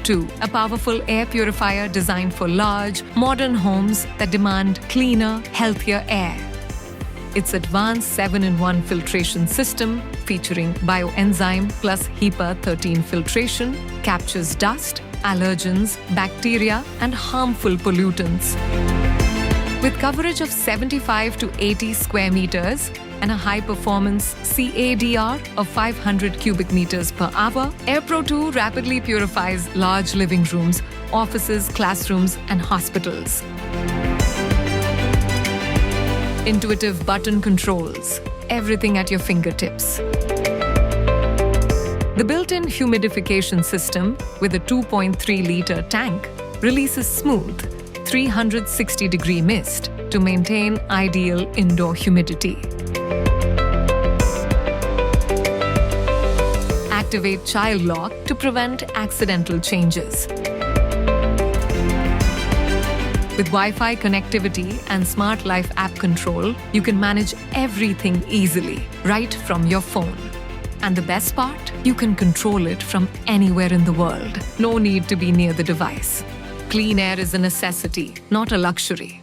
2, a powerful air purifier designed for large, modern homes that demand cleaner, healthier air. Its advanced 7-in-1 filtration system, featuring bioenzyme plus HEPA 13 filtration, captures dust, allergens, bacteria, and harmful pollutants. With coverage of 75 to 80 square meters and a high-performance CADR of 500 cubic meters per hour, AirPro 2 rapidly purifies large living rooms, offices, classrooms, and hospitals. Intuitive button controls, everything at your fingertips. The built-in humidification system with a 2.3-liter tank releases smooth, 360-degree mist to maintain ideal indoor humidity. Activate child lock to prevent accidental changes. With Wi-Fi connectivity and Smart Life app control, you can manage everything easily, right from your phone. And the best part? You can control it from anywhere in the world. No need to be near the device. Clean air is a necessity, not a luxury.